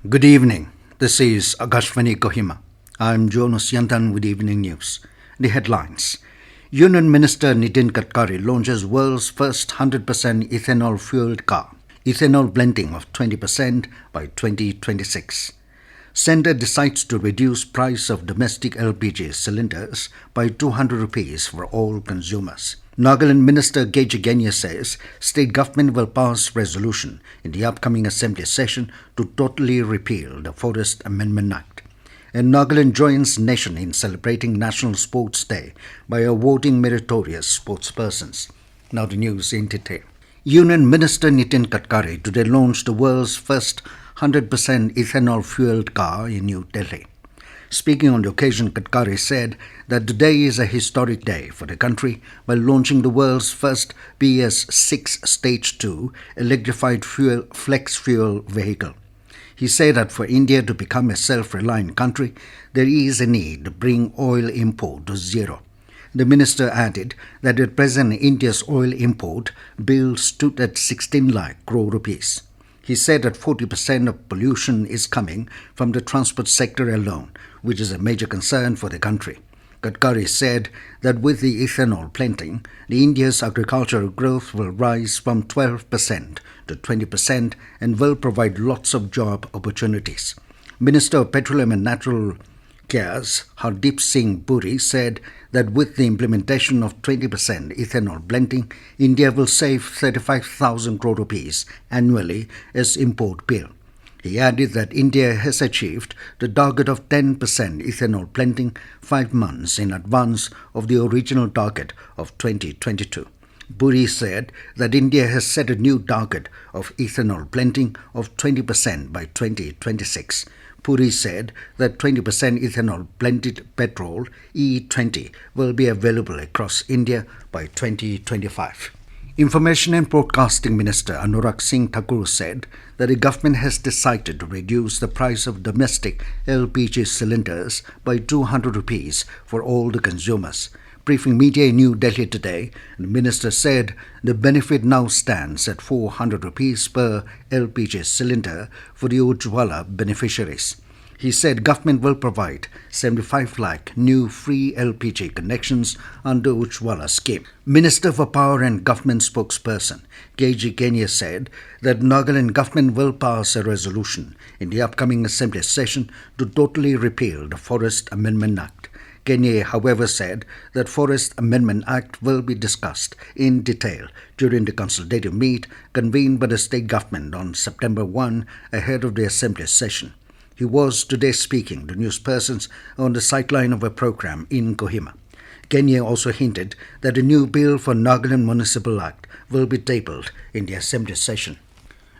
Good evening. This is Akashvani Kohima. I'm Jonas Yantan with Evening News. The headlines. Union Minister Nitin Gadkari launches world's first 100% ethanol-fueled car. Ethanol blending of 20% by 2026. Centre decides to reduce price of domestic LPG cylinders by 200 rupees for all consumers. Nagaland Minister KG Kenye says state government will pass resolution in the upcoming assembly session to totally repeal the Forest Amendment Act. And Nagaland joins nation in celebrating National Sports Day by awarding meritorious sportspersons. Now the news in detail. Union Minister Nitin Gadkari today launched the world's first 100% ethanol-fueled car in New Delhi. Speaking on the occasion, Gadkari said that today is a historic day for the country by launching the world's first BS6 Stage 2 electrified flex fuel vehicle. He said that for India to become a self-reliant country, there is a need to bring oil import to zero. The minister added that at present India's oil import bill stood at 16 lakh crore rupees. He said that 40% of pollution is coming from the transport sector alone, which is a major concern for the country. Gadkari said that with the ethanol planting, India's agricultural growth will rise from 12% to 20% and will provide lots of job opportunities. Minister of Petroleum and Natural Gas Hardeep Singh Puri said that with the implementation of 20% ethanol blending, India will save 35,000 crore rupees annually as import bill. He added that India has achieved the target of 10% ethanol blending 5 months in advance of the original target of 2022. Puri said that India has set a new target of ethanol blending of 20% by 2026. Puri said that 20% ethanol blended petrol E20 will be available across India by 2025. Information and Broadcasting Minister Anurag Singh Thakur said that the government has decided to reduce the price of domestic LPG cylinders by 200 rupees for all the consumers. Briefing media in New Delhi today, the minister said the benefit now stands at 400 rupees per LPG cylinder for the Ujjwala beneficiaries. He said government will provide 75 lakh new free LPG connections under Ujjwala scheme. Minister for Power and Government spokesperson KG Kenye said that Nagaland government will pass a resolution in the upcoming assembly session to totally repeal the Forest Amendment Act. Kenye, however, said that Forest Amendment Act will be discussed in detail during the consultative meet convened by the state government on September 1 ahead of the assembly session. He was today speaking to newspersons on the sideline of a program in Kohima. Kenye also hinted that a new bill for Nagaland Municipal Act will be tabled in the assembly session.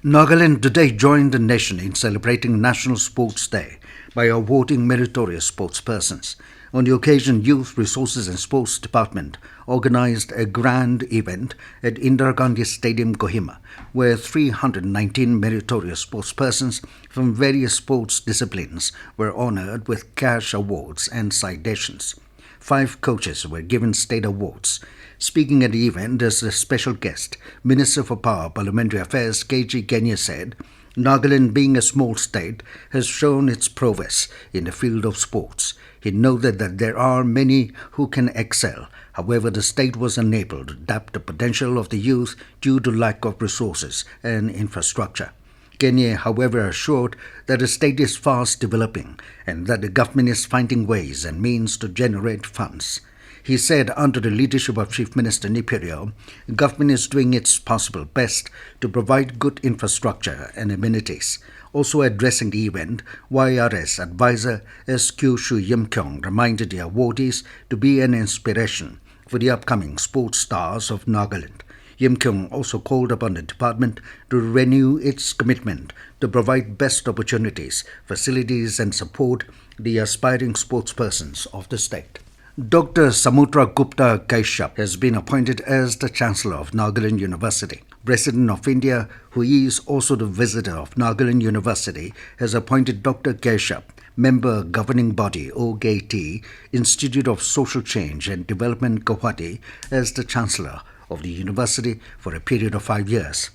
Nagaland today joined the nation in celebrating National Sports Day by awarding meritorious sportspersons. On the occasion, Youth Resources and Sports Department organized a grand event at Indira Gandhi Stadium, Kohima, where 319 meritorious sportspersons from various sports disciplines were honored with cash awards and citations. 5 coaches were given state awards. Speaking at the event as a special guest, Minister for Power, Parliamentary Affairs KG Kenye said, Nagaland, being a small state, has shown its prowess in the field of sports. He noted that there are many who can excel. However, the state was unable to tap the potential of the youth due to lack of resources and infrastructure. Kenye, however, assured that the state is fast developing and that the government is finding ways and means to generate funds. He said under the leadership of Chief Minister Nitin, the government is doing its possible best to provide good infrastructure and amenities. Also addressing the event, YRS advisor SQ Shu Yimkyong reminded the awardees to be an inspiration for the upcoming sports stars of Nagaland. Yimkyong also called upon the department to renew its commitment to provide best opportunities, facilities and support the aspiring sportspersons of the state. Dr. Samudra Gupta Kaishyap has been appointed as the Chancellor of Nagaland University. President of India, who is also the visitor of Nagaland University, has appointed Dr. Kaishyap, member governing body OGT, Institute of Social Change and Development Guwahati, as the Chancellor of the university for a period of 5 years.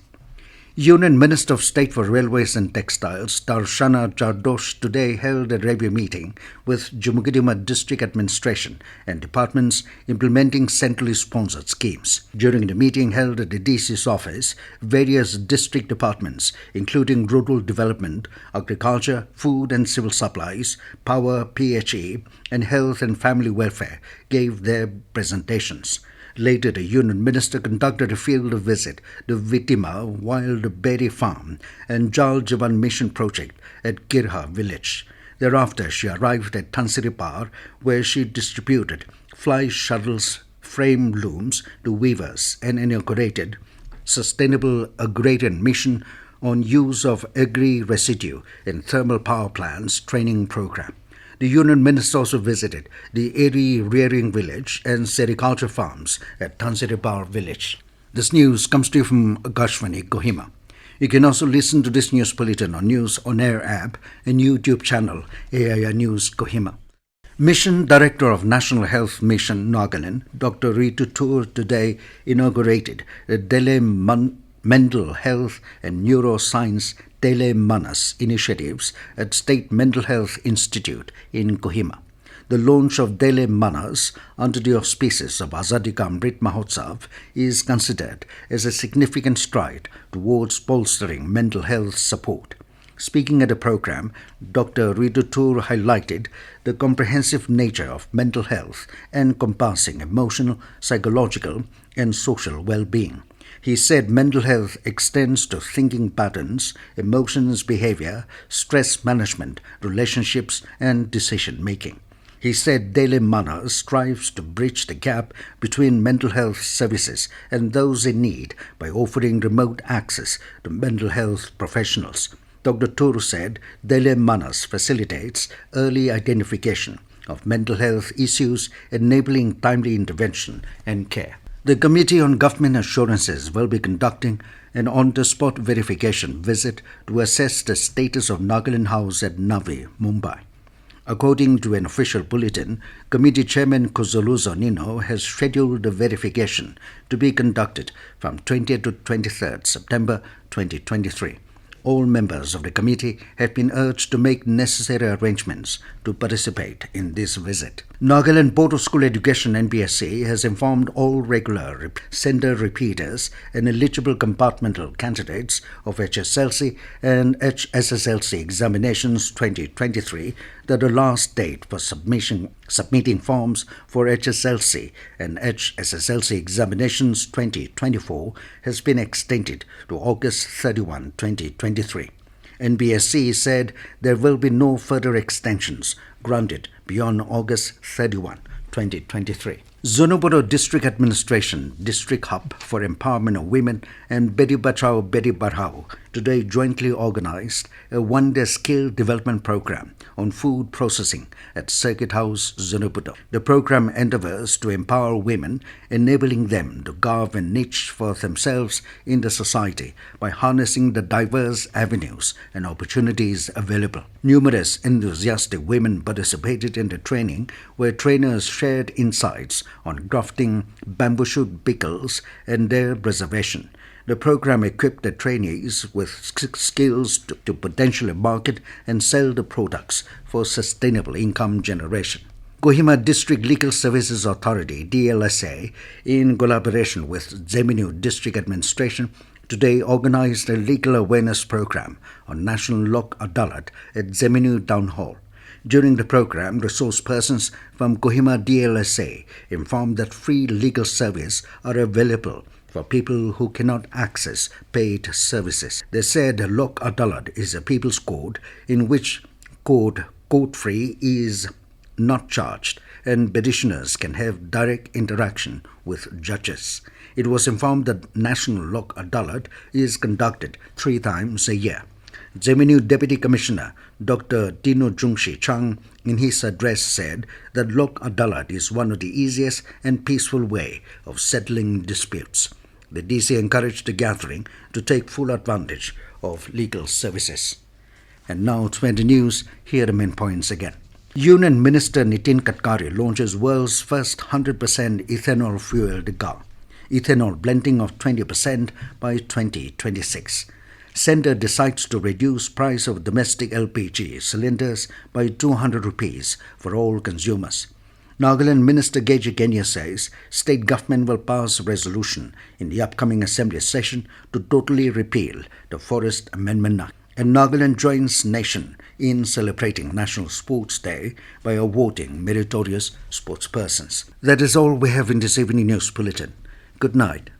Union Minister of State for Railways and Textiles, Darshana Jardosh, today held a review meeting with Kohima District Administration and departments implementing centrally sponsored schemes. During the meeting held at the DC's office, various district departments, including Rural Development, Agriculture, Food and Civil Supplies, Power, PHE, and Health and Family Welfare, gave their presentations. Later, the Union Minister conducted a field visit to Vitima Wild Berry Farm and Jal Javan Mission Project at Girha village. Thereafter, she arrived at Tansiripar, where she distributed fly shuttles, frame looms to weavers and inaugurated Sustainable Agrarian Mission on Use of Agri Residue in Thermal Power Plants training program. The Union Minister also visited the Eri Rearing Village and Sericulture Farms at Tansiripar village. This news comes to you from Akashvani, Kohima. You can also listen to this news bulletin on News On Air app and YouTube channel AIR News Kohima. Mission Director of National Health Mission Nagaland, Dr. Ritu Tour, today inaugurated the Delhi Mental Health and Neuroscience Tele Manas initiatives at State Mental Health Institute in Kohima. The launch of Tele Manas under the auspices of Azadi Ka Amrit Mahotsav is considered as a significant stride towards bolstering mental health support. Speaking at the program, Dr. Ritu Tour highlighted the comprehensive nature of mental health encompassing emotional, psychological, and social well-being. He said mental health extends to thinking patterns, emotions, behavior, stress management, relationships, and decision-making. He said Daily Mana strives to bridge the gap between mental health services and those in need by offering remote access to mental health professionals. Dr. Toru said Daily Manas facilitates early identification of mental health issues, enabling timely intervention and care. The Committee on Government Assurances will be conducting an on-the-spot verification visit to assess the status of Nagaland House at Navi, Mumbai. According to an official bulletin, Committee Chairman Kozoluzo Nino has scheduled the verification to be conducted from 20th to 23rd September 2023. All members of the committee have been urged to make necessary arrangements to participate in this visit. Nagaland Board of School Education (NBSC) has informed all regular sender repeaters and eligible compartmental candidates of HSLC and HSSLC examinations 2023 that the last date for submitting forms for HSLC and HSSLC examinations 2024 has been extended to August 31, 2023. NBSC said there will be no further extensions granted beyond August 31, 2023. Zonoboro District Administration, District Hub for Empowerment of Women, and Beti Bachao Beti Badhao today jointly organized a one-day skill development program on food processing at Circuit House, Zonoboro. The program endeavors to empower women, enabling them to carve a niche for themselves in the society by harnessing the diverse avenues and opportunities available. Numerous enthusiastic women participated in the training, where trainers shared insights on grafting, bamboo shoot pickles, and their preservation. The program equipped the trainees with skills to potentially market and sell the products for sustainable income generation. Kohima District Legal Services Authority (DLSA), in collaboration with Zeminu District Administration, today organized a legal awareness program on National Lok Adalat at Zeminu Town Hall. During the program, resource persons from Kohima DLSA informed that free legal service are available for people who cannot access paid services. They said Lok Adalat is a people's court in which court-free is not charged and petitioners can have direct interaction with judges. It was informed that National Lok Adalat is conducted 3 times a year. Zeminu Deputy Commissioner Dr. Tino Jungshi Chang in his address said that Lok Adalat is one of the easiest and peaceful way of settling disputes. The DC encouraged the gathering to take full advantage of legal services. And now to the news, here are the main points again. Union Minister Nitin Gadkari launches world's first 100% ethanol-fueled car. Ethanol blending of 20% by 2026. Centre decides to reduce price of domestic LPG cylinders by 200 rupees for all consumers. Nagaland Minister KG Kenye says state government will pass a resolution in the upcoming assembly session to totally repeal the Forest Amendment Act. And Nagaland joins nation in celebrating National Sports Day by awarding meritorious sportspersons. That is all we have in this evening news bulletin. Good night